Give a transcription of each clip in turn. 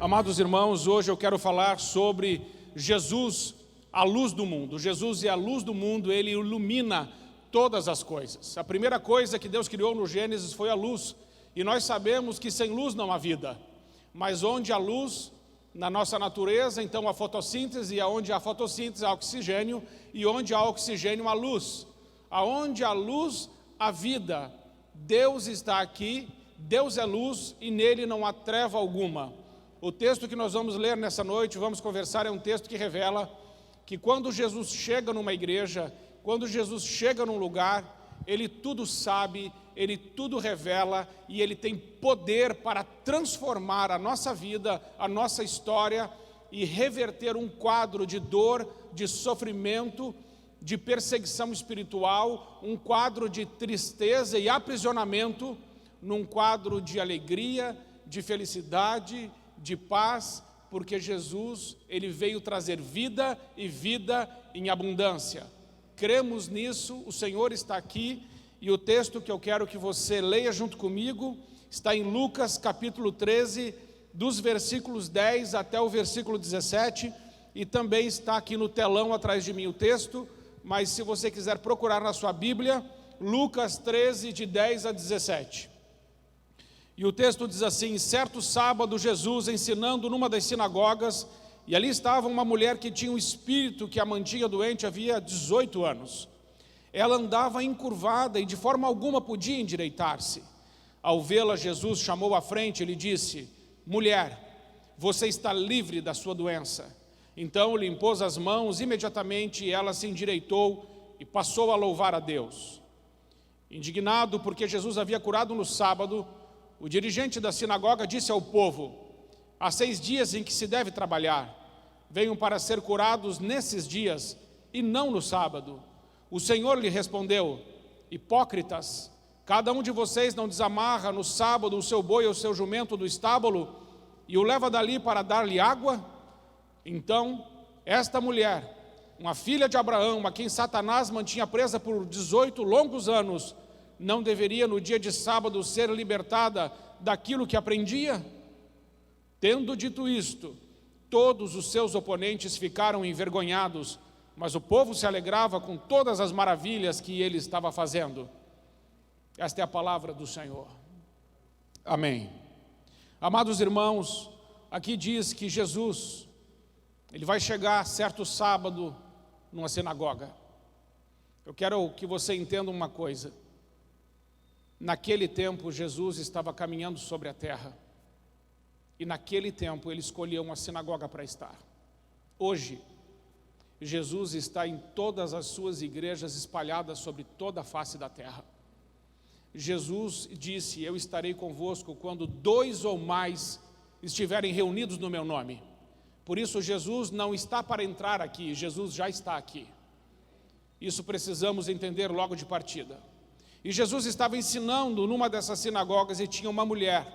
Amados irmãos, hoje eu quero falar sobre Jesus, a luz do mundo. Jesus é a luz do mundo, Ele ilumina todas as coisas. A primeira coisa que Deus criou no Gênesis foi a luz. E nós sabemos que sem luz não há vida. Mas onde há luz, na nossa natureza, então há fotossíntese, e onde há fotossíntese há oxigênio, e onde há oxigênio há luz. Aonde há luz, há vida. Deus está aqui, Deus é luz e nele não há treva alguma. O texto que nós vamos ler nessa noite, vamos conversar, é um texto que revela que quando Jesus chega numa igreja, quando Jesus chega num lugar, Ele tudo sabe, Ele tudo revela e Ele tem poder para transformar a nossa vida, a nossa história e reverter um quadro de dor, de sofrimento, de perseguição espiritual, um quadro de tristeza e aprisionamento, num quadro de alegria, de felicidade, de paz, porque Jesus, Ele veio trazer vida e vida em abundância. Cremos nisso, o Senhor está aqui, e o texto que eu quero que você leia junto comigo, está em Lucas capítulo 13, dos versículos 10 até o versículo 17, e também está aqui no telão atrás de mim o texto, mas se você quiser procurar na sua Bíblia, Lucas 13, de 10 a 17. E o texto diz assim: certo sábado Jesus ensinando numa das sinagogas, e ali estava uma mulher que tinha um espírito que a mantinha doente havia 18 anos. Ela andava encurvada e de forma alguma podia endireitar-se. Ao vê-la, Jesus chamou à frente e lhe disse: mulher, você está livre da sua doença. Então lhe impôs as mãos, imediatamente ela se endireitou e passou a louvar a Deus. Indignado porque Jesus havia curado no sábado, o dirigente da sinagoga disse ao povo: há 6 dias em que se deve trabalhar, venham para ser curados nesses dias e não no sábado. O Senhor lhe respondeu: hipócritas, cada um de vocês não desamarra no sábado o seu boi ou o seu jumento do estábulo e o leva dali para dar-lhe água? Então, esta mulher, uma filha de Abraão, a quem Satanás mantinha presa por 18 longos anos, não deveria no dia de sábado ser libertada daquilo que aprendia? Tendo dito isto, todos os seus oponentes ficaram envergonhados, mas o povo se alegrava com todas as maravilhas que ele estava fazendo. Esta é a palavra do Senhor. Amém. Amados irmãos, aqui diz que Jesus, Ele vai chegar certo sábado numa sinagoga. Eu quero que você entenda uma coisa. Naquele tempo, Jesus estava caminhando sobre a terra. E naquele tempo, Ele escolheu uma sinagoga para estar. Hoje, Jesus está em todas as suas igrejas espalhadas sobre toda a face da terra. Jesus disse: eu estarei convosco quando 2 ou mais estiverem reunidos no meu nome. Por isso, Jesus não está para entrar aqui, Jesus já está aqui. Isso precisamos entender logo de partida. E Jesus estava ensinando numa dessas sinagogas e tinha uma mulher.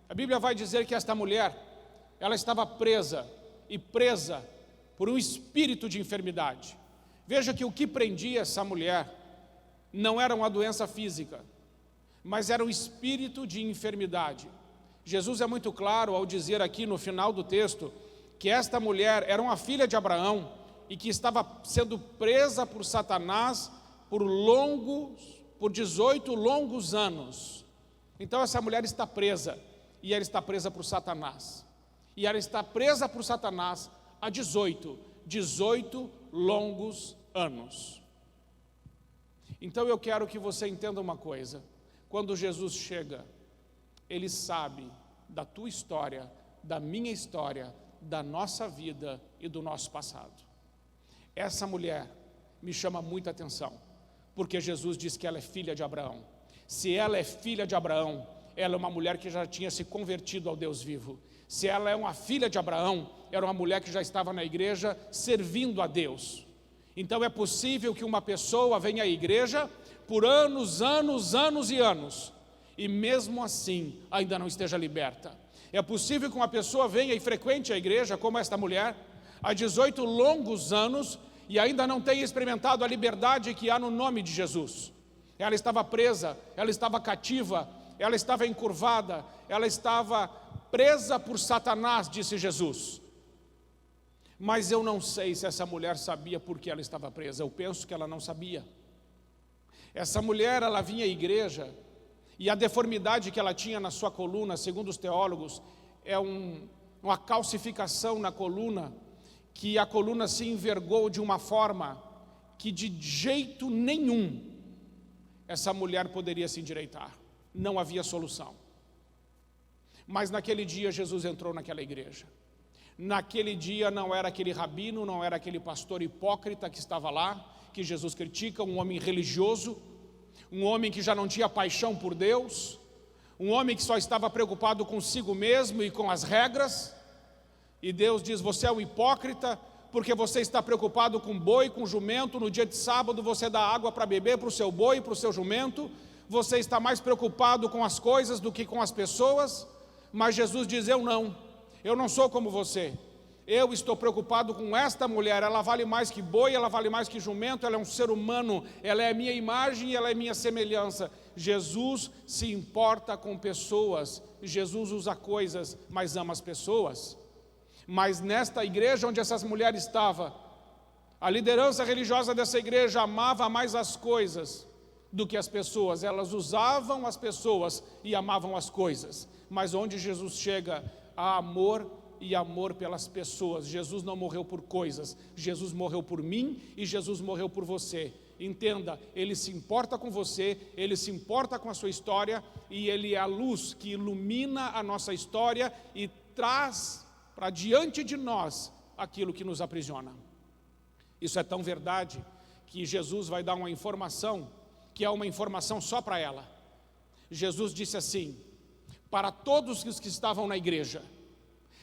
A Bíblia vai dizer que esta mulher, ela estava presa por um espírito de enfermidade. Veja que o que prendia essa mulher não era uma doença física, mas era um espírito de enfermidade. Jesus é muito claro ao dizer aqui no final do texto que esta mulher era uma filha de Abraão e que estava sendo presa por Satanás por 18 longos anos. Então essa mulher está presa, e ela está presa por Satanás. E ela está presa por Satanás há 18 longos anos. Então eu quero que você entenda uma coisa. Quando Jesus chega, Ele sabe da tua história, da minha história, da nossa vida e do nosso passado. Essa mulher me chama muita atenção, porque Jesus diz que ela é filha de Abraão. Se ela é filha de Abraão, ela é uma mulher que já tinha se convertido ao Deus vivo. Se ela é uma filha de Abraão, era uma mulher que já estava na igreja servindo a Deus. Então é possível que uma pessoa venha à igreja por anos e anos, e mesmo assim ainda não esteja liberta. É possível que uma pessoa venha e frequente a igreja, como esta mulher, há 18 longos anos, e ainda não tenha experimentado a liberdade que há no nome de Jesus. Ela estava presa, ela estava cativa, ela estava encurvada, ela estava presa por Satanás, disse Jesus. Mas eu não sei se essa mulher sabia por que ela estava presa. Eu penso que ela não sabia. Essa mulher, ela vinha à igreja, e a deformidade que ela tinha na sua coluna, segundo os teólogos, é uma calcificação na coluna, que a coluna se envergou de uma forma que de jeito nenhum essa mulher poderia se endireitar. Não havia solução. Mas naquele dia Jesus entrou naquela igreja. Naquele dia não era aquele rabino, não era aquele pastor hipócrita que estava lá, que Jesus critica, um homem religioso, um homem que já não tinha paixão por Deus, um homem que só estava preocupado consigo mesmo e com as regras. E Deus diz: você é um hipócrita, porque você está preocupado com boi, com jumento. No dia de sábado você dá água para beber para o seu boi, para o seu jumento. Você está mais preocupado com as coisas do que com as pessoas. Mas Jesus diz: eu não sou como você. Eu estou preocupado com esta mulher. Ela vale mais que boi, ela vale mais que jumento. Ela é um ser humano, ela é a minha imagem e ela é a minha semelhança. Jesus se importa com pessoas. Jesus usa coisas, mas ama as pessoas. Mas nesta igreja onde essas mulheres estavam, a liderança religiosa dessa igreja amava mais as coisas do que as pessoas. Elas usavam as pessoas e amavam as coisas. Mas onde Jesus chega, há amor e amor pelas pessoas. Jesus não morreu por coisas, Jesus morreu por mim e Jesus morreu por você. Entenda, Ele se importa com você, Ele se importa com a sua história, e Ele é a luz que ilumina a nossa história e traz para diante de nós aquilo que nos aprisiona. Isso é tão verdade que Jesus vai dar uma informação, que é uma informação só para ela. Jesus disse assim, para todos os que estavam na igreja: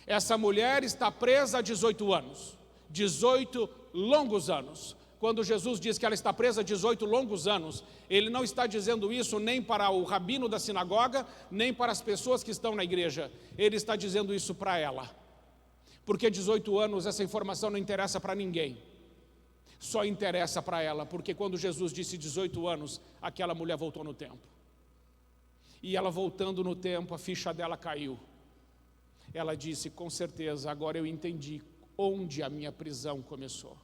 essa mulher está presa há 18 anos, 18 longos anos. Quando Jesus diz que ela está presa há 18 longos anos, Ele não está dizendo isso nem para o rabino da sinagoga, nem para as pessoas que estão na igreja. Ele está dizendo isso para ela. Porque 18 anos, essa informação não interessa para ninguém. Só interessa para ela, porque quando Jesus disse 18 anos, aquela mulher voltou no tempo. E ela voltando no tempo, a ficha dela caiu. Ela disse: com certeza, agora eu entendi onde a minha prisão começou.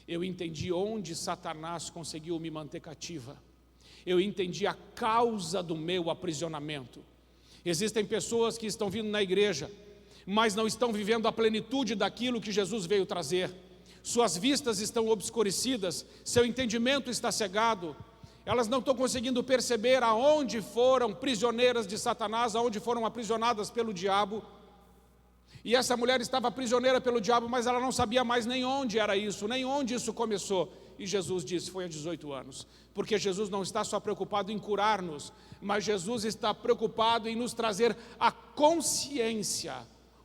Eu entendi onde Satanás conseguiu me manter cativa. Eu entendi a causa do meu aprisionamento. Existem pessoas que estão vindo na igreja, mas não estão vivendo a plenitude daquilo que Jesus veio trazer. Suas vistas estão obscurecidas, seu entendimento está cegado. Elas não estão conseguindo perceber aonde foram prisioneiras de Satanás, aonde foram aprisionadas pelo diabo. E essa mulher estava prisioneira pelo diabo, mas ela não sabia mais nem onde era isso, nem onde isso começou. E Jesus disse: foi há 18 anos. Porque Jesus não está só preocupado em curar-nos, mas Jesus está preocupado em nos trazer a consciência,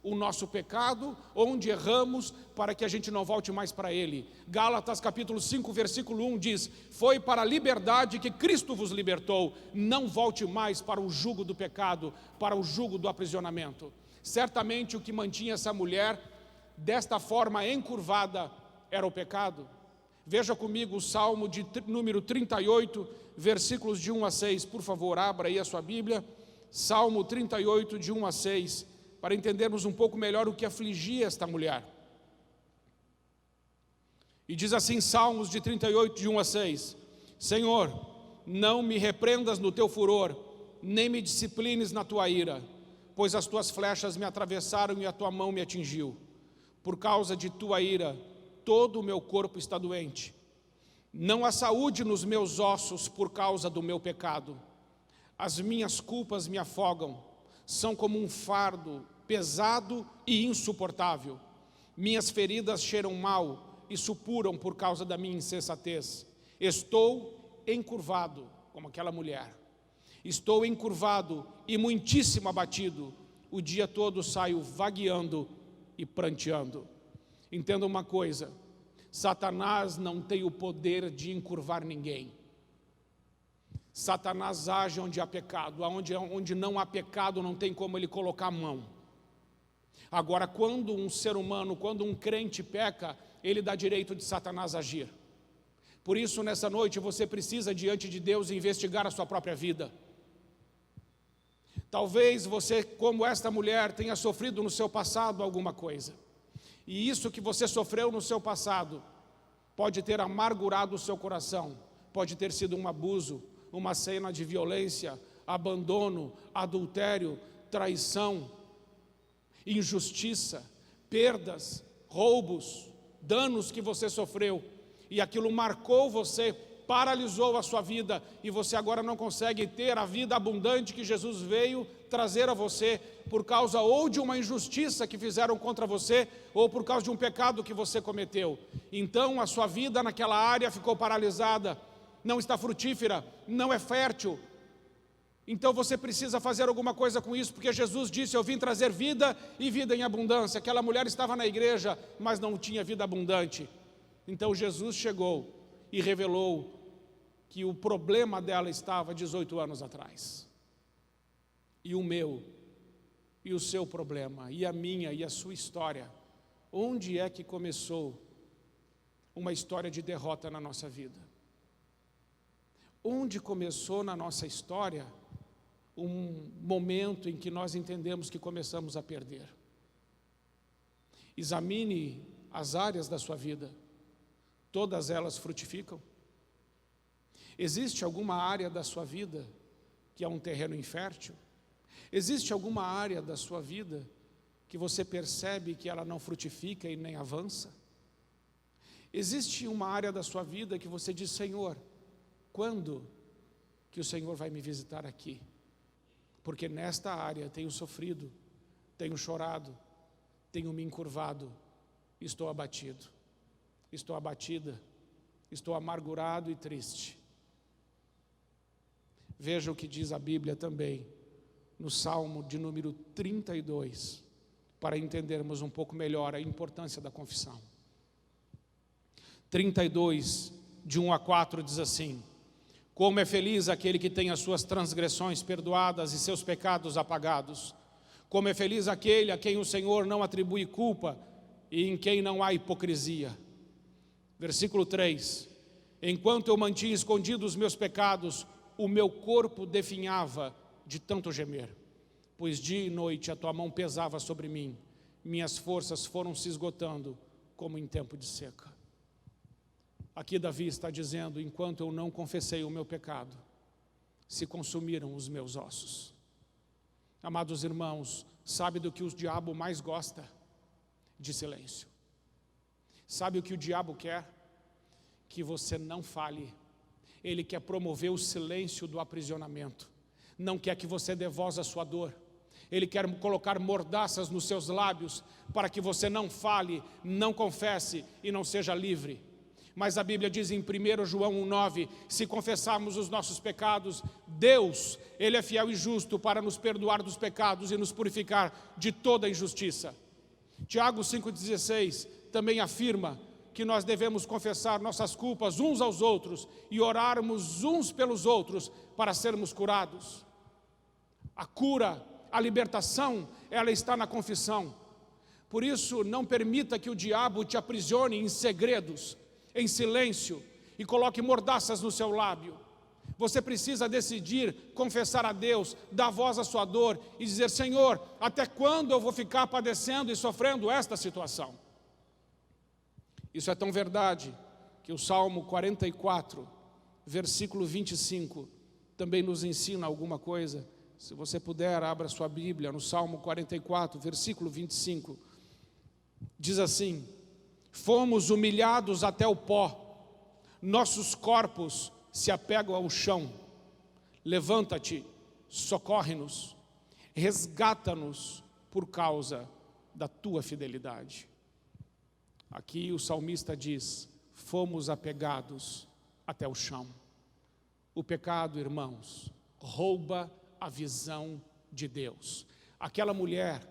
o nosso pecado, onde erramos, para que a gente não volte mais para ele. Gálatas capítulo 5, versículo 1 diz: foi para a liberdade que Cristo vos libertou, não volte mais para o jugo do pecado, para o jugo do aprisionamento. Certamente o que mantinha essa mulher desta forma encurvada era o pecado. Veja comigo o Salmo de número 38, versículos de 1 a 6, por favor, abra aí a sua Bíblia. Salmo 38, de 1 a 6, para entendermos um pouco melhor o que afligia esta mulher. E diz assim, Salmos de 38, de 1 a 6: Senhor, não me repreendas no teu furor, nem me disciplines na tua ira, pois as tuas flechas me atravessaram e a tua mão me atingiu. Por causa de tua ira, todo o meu corpo está doente. Não há saúde nos meus ossos por causa do meu pecado. As minhas culpas me afogam, são como um fardo pesado e insuportável. Minhas feridas cheiram mal e supuram por causa da minha insensatez. Estou encurvado, como aquela mulher. Estou encurvado e muitíssimo abatido. O dia todo saio vagueando e pranteando. Entenda uma coisa: Satanás não tem o poder de encurvar ninguém. Satanás age onde há pecado. Onde não há pecado, não tem como ele colocar a mão. Agora, quando um ser humano, quando um crente peca, ele dá direito de Satanás agir. Por isso, nessa noite, você precisa, diante de Deus, investigar a sua própria vida. Talvez você, como esta mulher, tenha sofrido no seu passado alguma coisa. E isso que você sofreu no seu passado pode ter amargurado o seu coração, pode ter sido um abuso, uma cena de violência, abandono, adultério, traição, injustiça, perdas, roubos, danos que você sofreu, e aquilo marcou você, paralisou a sua vida, e você agora não consegue ter a vida abundante que Jesus veio trazer a você, por causa ou de uma injustiça que fizeram contra você, ou por causa de um pecado que você cometeu. Então a sua vida naquela área ficou paralisada, não está frutífera, não é fértil. Então você precisa fazer alguma coisa com isso, porque Jesus disse: eu vim trazer vida e vida em abundância. Aquela mulher estava na igreja, mas não tinha vida abundante. Então Jesus chegou e revelou que o problema dela estava 18 anos atrás. E o meu, e o seu problema, e a minha, e a sua história. Onde é que começou uma história de derrota na nossa vida? Onde começou na nossa história um momento em que nós entendemos que começamos a perder? Examine as áreas da sua vida. Todas elas frutificam? Existe alguma área da sua vida que é um terreno infértil? Existe alguma área da sua vida que você percebe que ela não frutifica e nem avança? Existe uma área da sua vida que você diz: Senhor, quando que o Senhor vai me visitar aqui? Porque nesta área tenho sofrido, tenho chorado, tenho me encurvado, estou abatido, estou abatida, estou amargurado e triste. Veja o que diz a Bíblia também, no Salmo de número 32, para entendermos um pouco melhor a importância da confissão. 32, de 1 a 4, diz assim: como é feliz aquele que tem as suas transgressões perdoadas e seus pecados apagados. Como é feliz aquele a quem o Senhor não atribui culpa e em quem não há hipocrisia. Versículo 3: enquanto eu mantinha escondidos os meus pecados, o meu corpo definhava de tanto gemer, pois dia e noite a tua mão pesava sobre mim, minhas forças foram se esgotando como em tempo de seca. Aqui Davi está dizendo: enquanto eu não confessei o meu pecado, se consumiram os meus ossos. Amados irmãos, sabe do que o diabo mais gosta? De silêncio. Sabe o que o diabo quer? Que você não fale. Ele quer promover o silêncio do aprisionamento. Não quer que você dê voz à sua dor. Ele quer colocar mordaças nos seus lábios para que você não fale, não confesse e não seja livre. Mas a Bíblia diz em 1 João 1,9, se confessarmos os nossos pecados, Deus, Ele é fiel e justo para nos perdoar dos pecados e nos purificar de toda injustiça. Tiago 5,16 também afirma que nós devemos confessar nossas culpas uns aos outros e orarmos uns pelos outros para sermos curados. A cura, a libertação, ela está na confissão. Por isso, não permita que o diabo te aprisione em segredos, em silêncio, e coloque mordaças no seu lábio. Você precisa decidir confessar a Deus, dar voz à sua dor e dizer: Senhor, até quando eu vou ficar padecendo e sofrendo esta situação? Isso é tão verdade que o Salmo 44, versículo 25, também nos ensina alguma coisa. Se você puder, abra sua Bíblia no Salmo 44, versículo 25. Diz assim: fomos humilhados até o pó, nossos corpos se apegam ao chão. Levanta-te, socorre-nos, resgata-nos por causa da tua fidelidade. Aqui o salmista diz: fomos apegados até o chão. O pecado, irmãos, rouba a visão de Deus. Aquela mulher,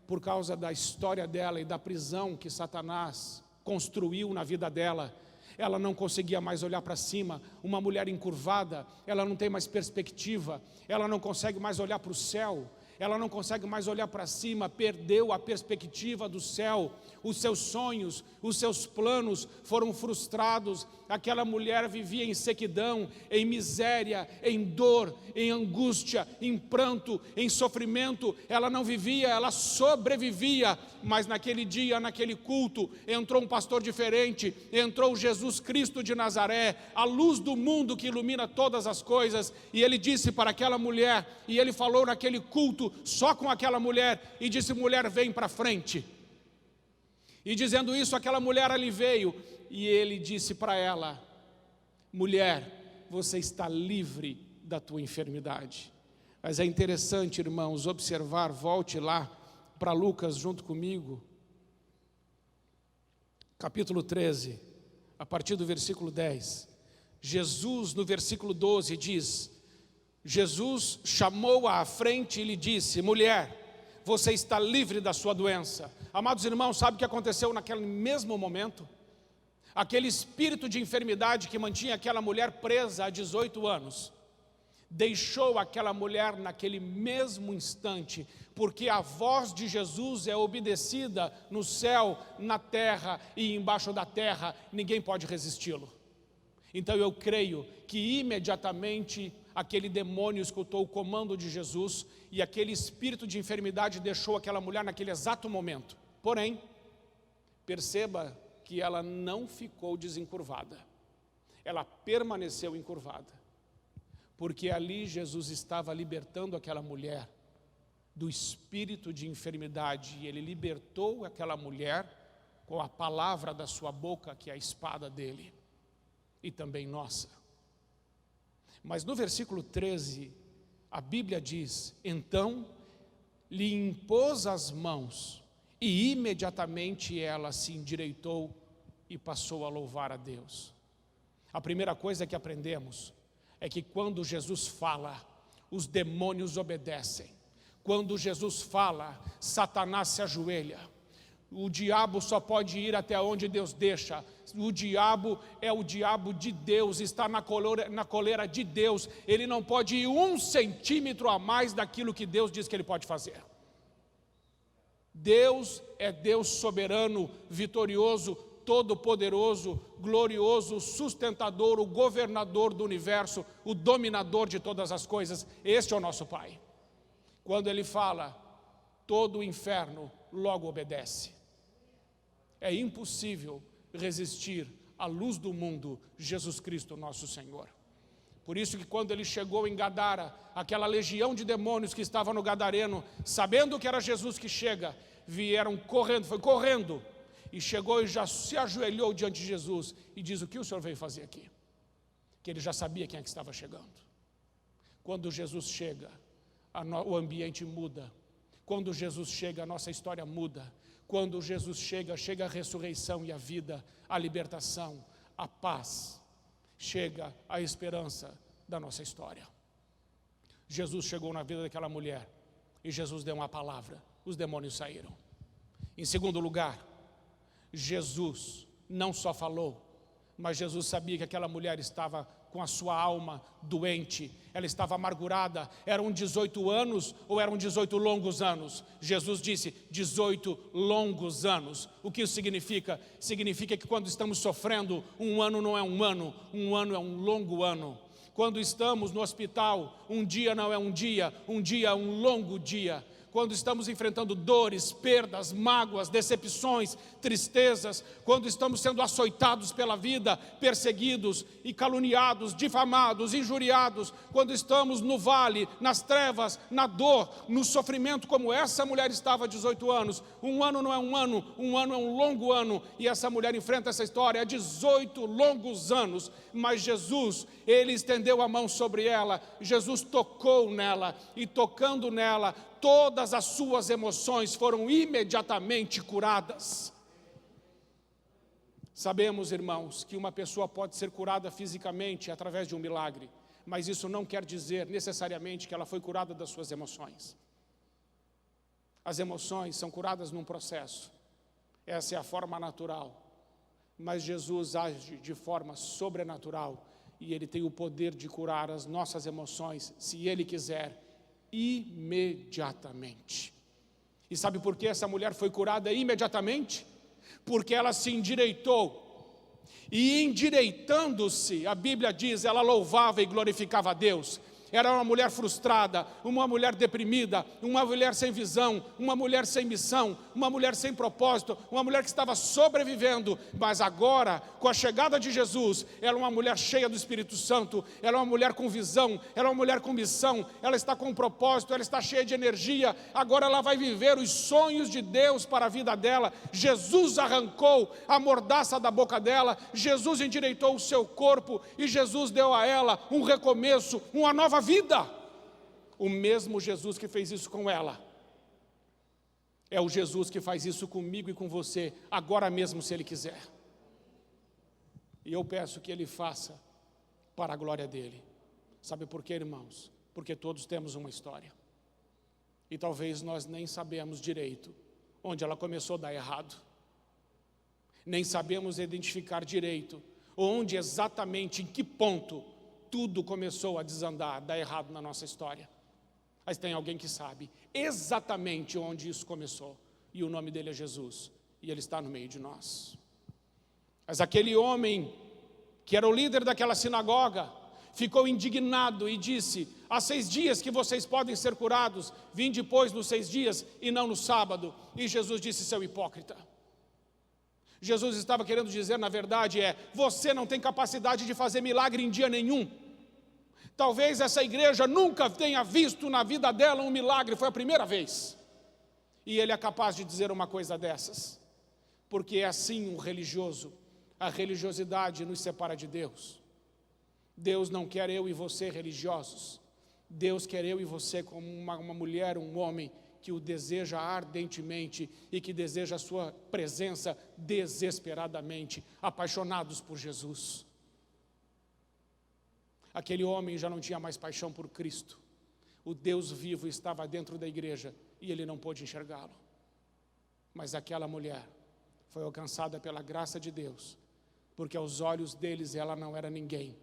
por causa da história dela e da prisão que Satanás construiu na vida dela, ela não conseguia mais olhar para cima. Uma mulher encurvada, ela não tem mais perspectiva, ela não consegue mais olhar para o céu, ela não consegue mais olhar para cima, perdeu a perspectiva do céu, os seus sonhos, os seus planos foram frustrados. Aquela mulher vivia em sequidão, em miséria, em dor, em angústia, em pranto, em sofrimento. Ela não vivia, ela sobrevivia. Mas naquele dia, naquele culto, entrou um pastor diferente, entrou Jesus Cristo de Nazaré, a luz do mundo que ilumina todas as coisas, e ele disse para aquela mulher, e ele falou naquele culto só com aquela mulher, e disse: mulher, vem para frente. E dizendo isso, aquela mulher ali veio, e ele disse para ela: mulher, você está livre da tua enfermidade. Mas é interessante, irmãos, observar, volte lá para Lucas junto comigo, capítulo 13, a partir do versículo 10. Jesus, no versículo 12, diz: Jesus chamou-a à frente e lhe disse: mulher, você está livre da sua doença. Amados irmãos, sabe o que aconteceu naquele mesmo momento? Aquele espírito de enfermidade que mantinha aquela mulher presa há 18 anos, deixou aquela mulher naquele mesmo instante, porque a voz de Jesus é obedecida no céu, na terra e embaixo da terra, ninguém pode resisti-lo. Então eu creio que imediatamente aquele demônio escutou o comando de Jesus e aquele espírito de enfermidade deixou aquela mulher naquele exato momento. Porém, perceba que ela não ficou desencurvada, ela permaneceu encurvada, porque ali Jesus estava libertando aquela mulher do espírito de enfermidade, e ele libertou aquela mulher com a palavra da sua boca, que é a espada dele, e também nossa. Mas no versículo 13, a Bíblia diz: então lhe impôs as mãos, e imediatamente ela se endireitou e passou a louvar a Deus. A primeira coisa que aprendemos é que quando Jesus fala, os demônios obedecem. Quando Jesus fala, Satanás se ajoelha. O diabo só pode ir até onde Deus deixa. O diabo é o diabo de Deus, está na coleira de Deus. Ele não pode ir 1 centímetro a mais daquilo que Deus diz que ele pode fazer. Deus é Deus soberano, vitorioso, todo-poderoso, glorioso, sustentador, o governador do universo, o dominador de todas as coisas. Este é o nosso Pai. Quando Ele fala, todo o inferno logo obedece. É impossível resistir à luz do mundo, Jesus Cristo nosso Senhor. Por isso que quando Ele chegou em Gadara, aquela legião de demônios que estava no Gadareno, sabendo que era Jesus que chega, vieram correndo, foi correndo, e chegou e já se ajoelhou diante de Jesus, e diz: o que o Senhor veio fazer aqui? Que ele já sabia quem é que estava chegando. Quando Jesus chega, o ambiente muda. Quando Jesus chega, a nossa história muda. Quando Jesus chega, chega a ressurreição e a vida, a libertação, a paz, chega a esperança da nossa história. Jesus chegou na vida daquela mulher e Jesus deu uma palavra, os demônios saíram. Em segundo lugar, Jesus não só falou, mas Jesus sabia que aquela mulher estava com a sua alma doente, ela estava amargurada. Eram 18 anos ou eram 18 longos anos? Jesus disse 18 longos anos. O que isso significa? Significa que quando estamos sofrendo, um ano não é um ano é um longo ano. Quando estamos no hospital, um dia não é um dia é um longo dia. Quando estamos enfrentando dores, perdas, mágoas, decepções, tristezas, quando estamos sendo açoitados pela vida, perseguidos e caluniados, difamados, injuriados, quando estamos no vale, nas trevas, na dor, no sofrimento, como essa mulher estava há 18 anos, um ano não é um ano é um longo ano, e essa mulher enfrenta essa história há 18 longos anos, mas Jesus, Ele estendeu a mão sobre ela, Jesus tocou nela, e tocando nela, todas as suas emoções foram imediatamente curadas. Sabemos, irmãos, que uma pessoa pode ser curada fisicamente através de um milagre, mas isso não quer dizer necessariamente que ela foi curada das suas emoções. As emoções são curadas num processo, essa é a forma natural, mas Jesus age de forma sobrenatural e Ele tem o poder de curar as nossas emoções, se Ele quiser imediatamente. E sabe por que essa mulher foi curada imediatamente? Porque ela se endireitou. E endireitando-se, a Bíblia diz, ela louvava e glorificava a Deus. Era uma mulher frustrada, uma mulher deprimida, uma mulher sem visão, uma mulher sem missão, uma mulher sem propósito, uma mulher que estava sobrevivendo. Mas agora, com a chegada de Jesus, ela é uma mulher cheia do Espírito Santo, ela é uma mulher com visão, ela é uma mulher com missão, ela está com propósito, ela está cheia de energia. Agora ela vai viver os sonhos de Deus para a vida dela. Jesus arrancou a mordaça da boca dela, Jesus endireitou o seu corpo e Jesus deu a ela um recomeço, uma nova vida. O mesmo Jesus que fez isso com ela é o Jesus que faz isso comigo e com você agora mesmo, se Ele quiser. E eu peço que Ele faça para a glória dEle. Sabe por quê, irmãos? Porque todos temos uma história e talvez nós nem sabemos direito onde ela começou a dar errado, nem sabemos identificar direito onde exatamente, em que ponto tudo começou a desandar, dar errado na nossa história. Mas tem alguém que sabe exatamente onde isso começou, e o nome dele é Jesus, e ele está no meio de nós. Mas aquele homem, que era o líder daquela sinagoga, ficou indignado e disse: há 6 dias que vocês podem ser curados, vinde depois nos 6 dias e não no sábado. E Jesus disse: seu hipócrita. Jesus estava querendo dizer, na verdade, você não tem capacidade de fazer milagre em dia nenhum. Talvez essa igreja nunca tenha visto na vida dela um milagre, foi a primeira vez. E ele é capaz de dizer uma coisa dessas, porque é assim um religioso. A religiosidade nos separa de Deus. Deus não quer eu e você religiosos. Deus quer eu e você como uma mulher, um homem que o deseja ardentemente e que deseja a sua presença desesperadamente, apaixonados por Jesus. Aquele homem já não tinha mais paixão por Cristo. O Deus vivo estava dentro da igreja e ele não pôde enxergá-lo. Mas aquela mulher foi alcançada pela graça de Deus, porque aos olhos deles ela não era ninguém,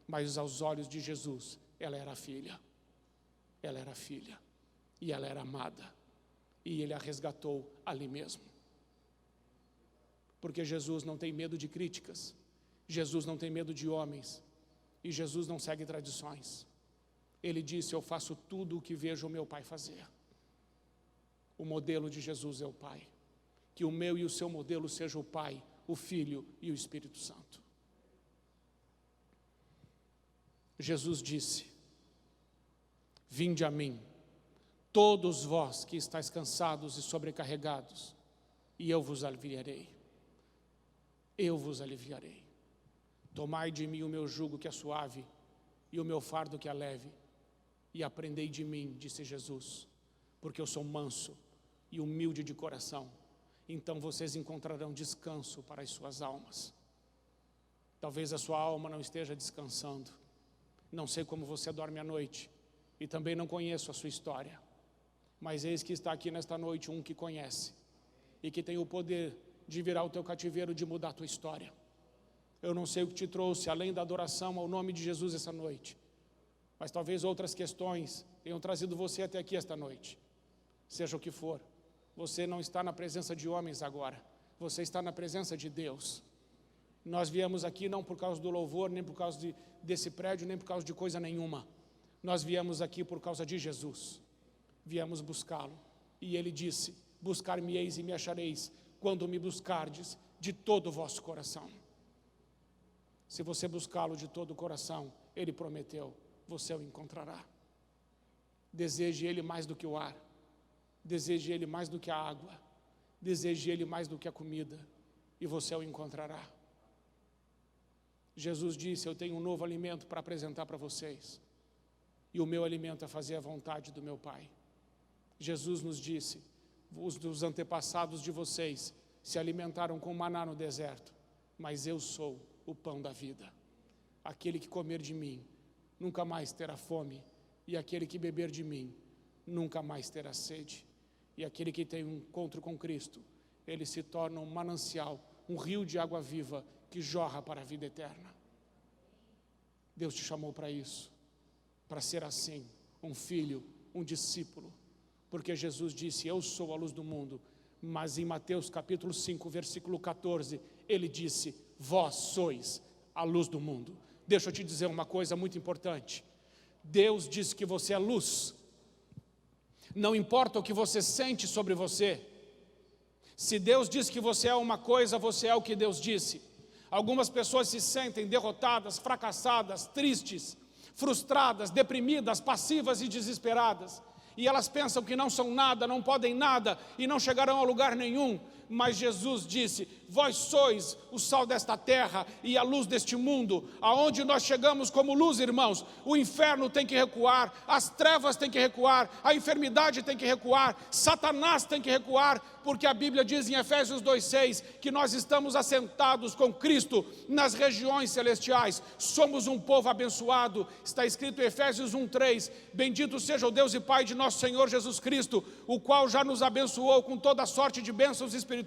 mas aos olhos de Jesus ela era filha. Ela era filha e ela era amada, e ele a resgatou ali mesmo. Porque Jesus não tem medo de críticas, Jesus não tem medo de homens, e Jesus não segue tradições. Ele disse: eu faço tudo o que vejo o meu Pai fazer. O modelo de Jesus é o Pai. Que o meu e o seu modelo seja o Pai, o Filho e o Espírito Santo. Jesus disse: vinde a mim, todos vós que estáis cansados e sobrecarregados, e eu vos aliviarei. Eu vos aliviarei. Tomai de mim o meu jugo que é suave, e o meu fardo que é leve, e aprendei de mim, disse Jesus, porque eu sou manso e humilde de coração, então vocês encontrarão descanso para as suas almas. Talvez a sua alma não esteja descansando, não sei como você dorme à noite, e também não conheço a sua história, mas eis que está aqui nesta noite um que conhece, e que tem o poder de virar o teu cativeiro, de mudar a tua história. Eu não sei o que te trouxe, além da adoração ao nome de Jesus essa noite, mas talvez outras questões tenham trazido você até aqui esta noite. Seja o que for, você não está na presença de homens agora, você está na presença de Deus. Nós viemos aqui não por causa do louvor, nem por causa desse prédio, nem por causa de coisa nenhuma. Nós viemos aqui por causa de Jesus, viemos buscá-lo, e ele disse: buscar-me-eis e me achareis, quando me buscardes de todo o vosso coração. Se você buscá-lo de todo o coração, ele prometeu, você o encontrará. Deseje ele mais do que o ar, deseje ele mais do que a água, deseje ele mais do que a comida, e você o encontrará. Jesus disse: eu tenho um novo alimento para apresentar para vocês, e o meu alimento é fazer a vontade do meu Pai. Jesus nos disse: os antepassados de vocês se alimentaram com maná no deserto, mas eu sou o pão da vida. Aquele que comer de mim nunca mais terá fome, e aquele que beber de mim nunca mais terá sede. E aquele que tem um encontro com Cristo, ele se torna um manancial, um rio de água viva que jorra para a vida eterna. Deus te chamou para isso, para ser assim, um filho um discípulo, porque Jesus disse, eu sou a luz do mundo, mas em Mateus capítulo 5, versículo 14, ele disse, vós sois a luz do mundo. Deixa eu te dizer uma coisa muito importante, Deus diz que você é luz, não importa o que você sente sobre você, se Deus diz que você é uma coisa, você é o que Deus disse. Algumas pessoas se sentem derrotadas, fracassadas, tristes, frustradas, deprimidas, passivas e desesperadas. E elas pensam que não são nada, não podem nada e não chegarão a lugar nenhum. Mas Jesus disse, vós sois o sal desta terra e a luz deste mundo. Aonde nós chegamos como luz, irmãos, o inferno tem que recuar, as trevas têm que recuar, a enfermidade tem que recuar, Satanás tem que recuar, porque a Bíblia diz em Efésios 2,6 que nós estamos assentados com Cristo nas regiões celestiais, somos um povo abençoado. Está escrito em Efésios 1,3, bendito seja o Deus e Pai de nosso Senhor Jesus Cristo, o qual já nos abençoou com toda sorte de bênçãos espirituais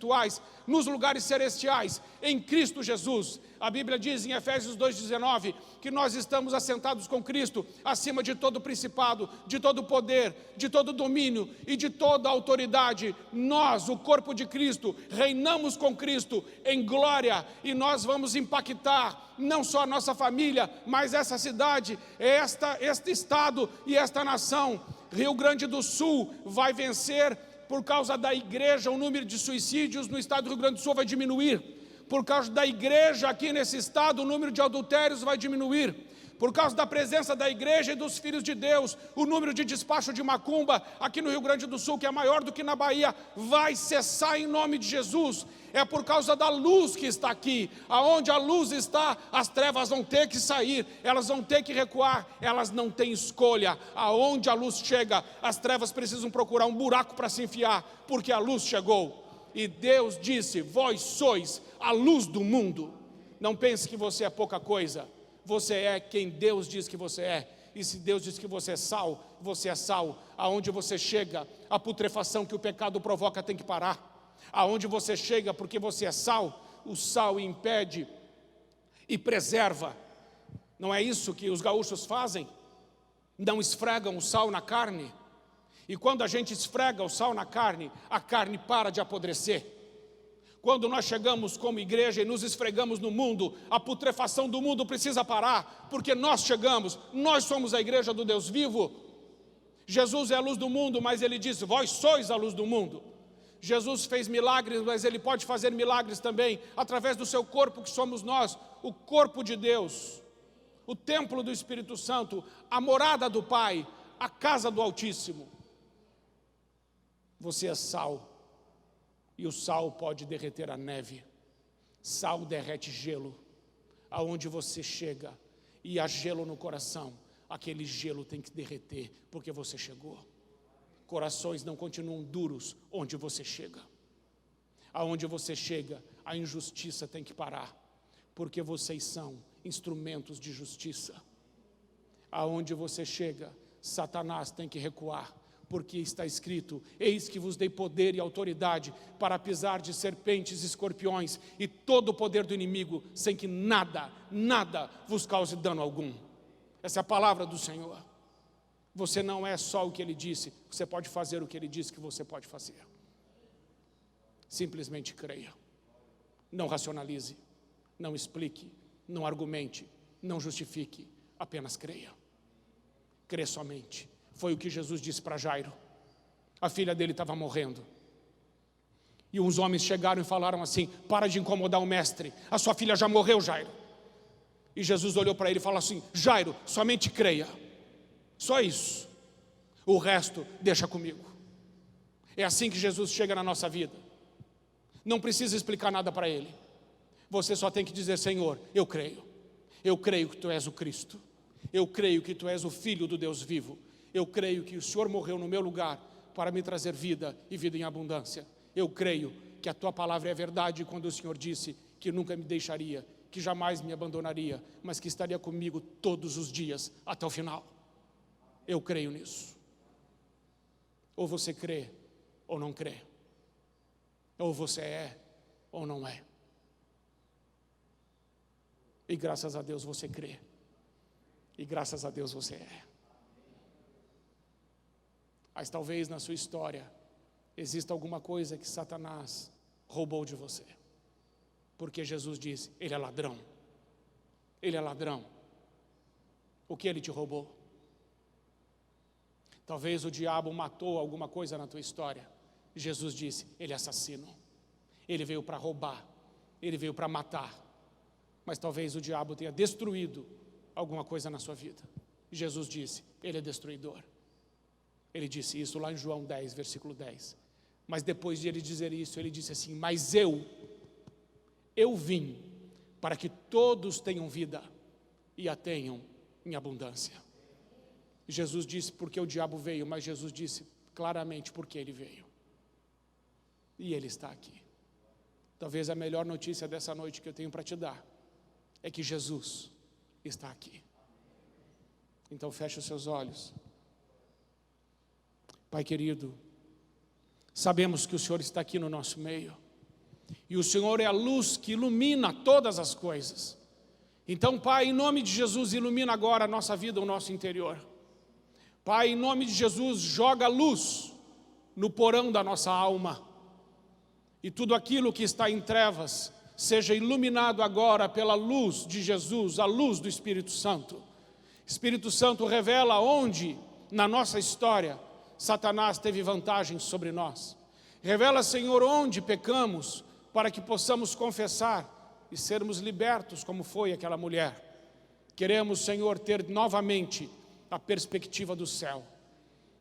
nos lugares celestiais, em Cristo Jesus. A Bíblia diz em Efésios 2,19 que nós estamos assentados com Cristo acima de todo principado, de todo poder, de todo domínio e de toda autoridade. Nós, o corpo de Cristo, reinamos com Cristo em glória e nós vamos impactar não só a nossa família, mas essa cidade, este estado e esta nação. Rio Grande do Sul vai vencer. Por causa da igreja, o número de suicídios no estado do Rio Grande do Sul vai diminuir. Por causa da igreja aqui nesse estado, o número de adultérios vai diminuir. Por causa da presença da igreja e dos filhos de Deus, o número de despacho de macumba aqui no Rio Grande do Sul, que é maior do que na Bahia, vai cessar em nome de Jesus. É por causa da luz que está aqui. Aonde a luz está, as trevas vão ter que sair, elas vão ter que recuar, elas não têm escolha. Aonde a luz chega, as trevas precisam procurar um buraco para se enfiar, porque a luz chegou. E Deus disse, vós sois a luz do mundo. Não pense que você é pouca coisa. Você é quem Deus diz que você é. E se Deus diz que você é sal, você é sal. Aonde você chega, a putrefação que o pecado provoca tem que parar. Aonde você chega, porque você é sal, o sal impede e preserva. Não é isso que os gaúchos fazem? Não esfregam o sal na carne. E quando a gente esfrega o sal na carne, a carne para de apodrecer. Quando nós chegamos como igreja e nos esfregamos no mundo, a putrefação do mundo precisa parar, porque nós chegamos, nós somos a igreja do Deus vivo. Jesus é a luz do mundo, mas ele disse, vós sois a luz do mundo. Jesus fez milagres, mas ele pode fazer milagres também, através do seu corpo que somos nós, o corpo de Deus, o templo do Espírito Santo, a morada do Pai, a casa do Altíssimo. Você é sal. E o sal pode derreter a neve. Sal derrete gelo. Aonde você chega e há gelo no coração, aquele gelo tem que derreter, porque você chegou. Corações não continuam duros onde você chega. Aonde você chega, a injustiça tem que parar, porque vocês são instrumentos de justiça. Aonde você chega, Satanás tem que recuar, porque está escrito, eis que vos dei poder e autoridade para pisar de serpentes e escorpiões e todo o poder do inimigo, sem que nada vos cause dano algum. Essa é a palavra do Senhor. Você não é só o que Ele disse, você pode fazer o que Ele disse que você pode fazer. Simplesmente creia. Não racionalize, não explique, não argumente, não justifique, apenas creia. Crê somente. Foi o que Jesus disse para Jairo. A filha dele estava morrendo. E uns homens chegaram e falaram assim, para de incomodar o mestre, a sua filha já morreu, Jairo. E Jesus olhou para ele e falou assim, Jairo, somente creia. Só isso. O resto deixa comigo. É assim que Jesus chega na nossa vida. Não precisa explicar nada para Ele. Você só tem que dizer, Senhor, eu creio. Eu creio que Tu és o Cristo. Eu creio que Tu és o Filho do Deus vivo. Eu creio que o Senhor morreu no meu lugar para me trazer vida e vida em abundância. Eu creio que a Tua palavra é verdade quando o Senhor disse que nunca me deixaria, que jamais me abandonaria, mas que estaria comigo todos os dias até o final. Eu creio nisso. Ou você crê ou não crê. Ou você é ou não é. E graças a Deus você crê. E graças a Deus você é. Mas talvez na sua história exista alguma coisa que Satanás roubou de você. Porque Jesus disse, ele é ladrão. Ele é ladrão. O que ele te roubou? Talvez o diabo matou alguma coisa na tua história. Jesus disse, ele é assassino. Ele veio para roubar. Ele veio para matar. Mas talvez o diabo tenha destruído alguma coisa na sua vida. Jesus disse, ele é destruidor. Ele disse isso lá em João 10, versículo 10. Mas depois de ele dizer isso, ele disse assim, mas eu vim para que todos tenham vida e a tenham em abundância. Jesus disse porque o diabo veio, mas Jesus disse claramente porque ele veio. E ele está aqui. Talvez a melhor notícia dessa noite que eu tenho para te dar é que Jesus está aqui. Então feche os seus olhos. Pai querido, sabemos que o Senhor está aqui no nosso meio. E o Senhor é a luz que ilumina todas as coisas. Então, Pai, em nome de Jesus, ilumina agora a nossa vida, o nosso interior. Pai, em nome de Jesus, joga luz no porão da nossa alma. E tudo aquilo que está em trevas, seja iluminado agora pela luz de Jesus, a luz do Espírito Santo. Espírito Santo revela onde, na nossa história, Satanás teve vantagem sobre nós. Revela, Senhor, onde pecamos, para que possamos confessar e sermos libertos, como foi aquela mulher. Queremos, Senhor, ter novamente a perspectiva do céu.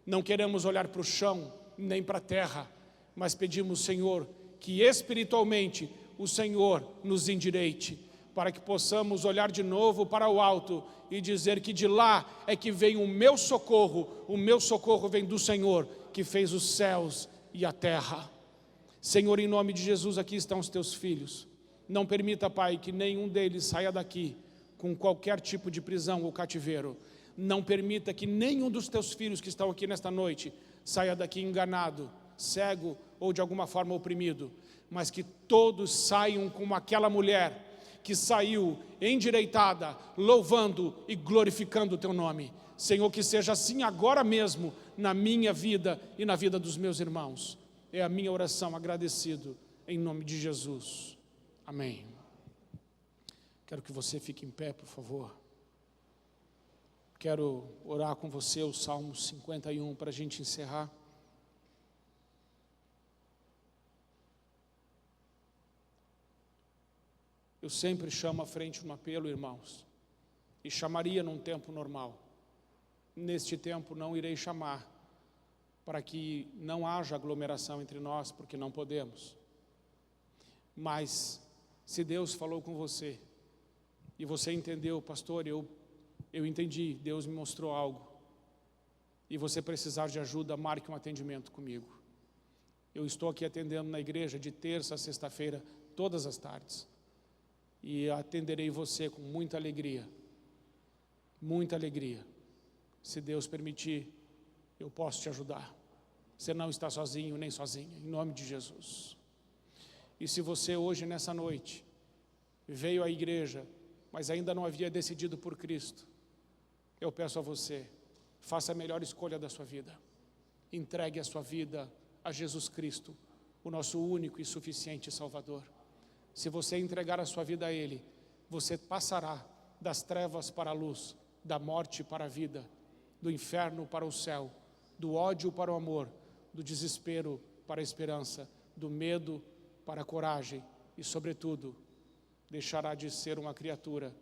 Não queremos olhar para o chão, nem para a terra, mas pedimos, Senhor, que espiritualmente o Senhor nos endireite, para que possamos olhar de novo para o alto e dizer que de lá é que vem o meu socorro vem do Senhor, que fez os céus e a terra. Senhor, em nome de Jesus, aqui estão os teus filhos. Não permita, Pai, que nenhum deles saia daqui com qualquer tipo de prisão ou cativeiro. Não permita que nenhum dos teus filhos que estão aqui nesta noite saia daqui enganado, cego ou de alguma forma oprimido, mas que todos saiam como aquela mulher que saiu endireitada, louvando e glorificando o teu nome. Senhor, que seja assim agora mesmo na minha vida e na vida dos meus irmãos. É a minha oração, agradecido, em nome de Jesus. Amém. Quero que você fique em pé, por favor. Quero orar com você o Salmo 51 para a gente encerrar. Eu sempre chamo à frente um apelo, irmãos, e chamaria num tempo normal. Neste tempo não irei chamar, para que não haja aglomeração entre nós, porque não podemos. Mas, se Deus falou com você, e você entendeu, pastor, eu entendi, Deus me mostrou algo, e você precisar de ajuda, marque um atendimento comigo. Eu estou aqui atendendo na igreja de terça a sexta-feira, todas as tardes, e atenderei você com muita alegria, muita alegria. Se Deus permitir, eu posso te ajudar. Você não está sozinho nem sozinha, em nome de Jesus. E se você hoje, nessa noite, veio à igreja, mas ainda não havia decidido por Cristo, eu peço a você, faça a melhor escolha da sua vida. Entregue a sua vida a Jesus Cristo, o nosso único e suficiente Salvador. Se você entregar a sua vida a Ele, você passará das trevas para a luz, da morte para a vida, do inferno para o céu, do ódio para o amor, do desespero para a esperança, do medo para a coragem e, sobretudo, deixará de ser uma criatura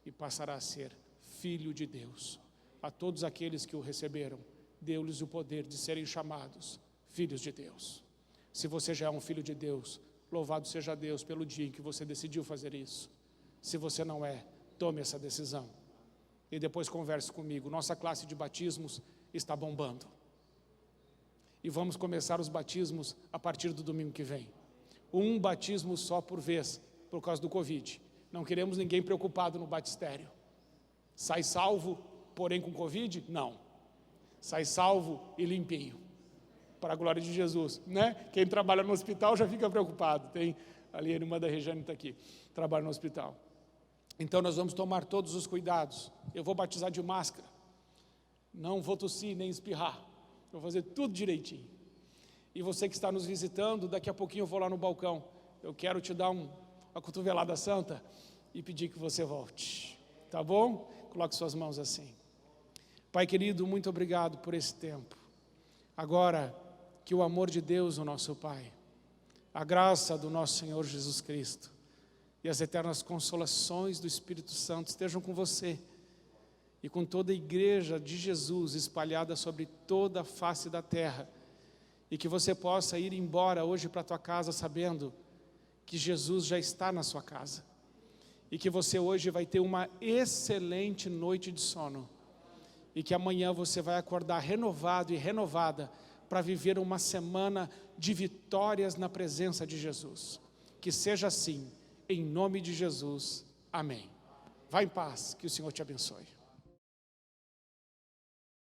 e passará a ser filho de Deus. A todos aqueles que o receberam, deu-lhes o poder de serem chamados filhos de Deus. Se você já é um filho de Deus, louvado seja Deus pelo dia em que você decidiu fazer isso. Se você não é, tome essa decisão. E depois converse comigo. Nossa classe de batismos está bombando. E vamos começar os batismos a partir do domingo que vem. Um batismo só por vez, por causa do Covid. Não queremos ninguém preocupado no batistério. Sai salvo, porém com Covid? Não. Sai salvo e limpinho. Para a glória de Jesus, né? Quem trabalha no hospital já fica preocupado. Tem ali a irmã da Regiane está aqui, trabalha no hospital. Então nós vamos tomar todos os cuidados. Eu vou batizar de máscara. Não vou tossir nem espirrar. vou fazer tudo direitinho. E você que está nos visitando, daqui a pouquinho eu vou lá no balcão. Eu quero te dar uma cotovelada santa e pedir que você volte. Tá bom? Coloque suas mãos assim. Pai querido, muito obrigado por esse tempo. Agora, que o amor de Deus, o nosso Pai, a graça do nosso Senhor Jesus Cristo e as eternas consolações do Espírito Santo estejam com você e com toda a igreja de Jesus espalhada sobre toda a face da terra, e que você possa ir embora hoje para a tua casa sabendo que Jesus já está na sua casa, e que você hoje vai ter uma excelente noite de sono, e que amanhã você vai acordar renovado e renovada para viver uma semana de vitórias na presença de Jesus. Que seja assim, em nome de Jesus, amém. Vá em paz, que o Senhor te abençoe.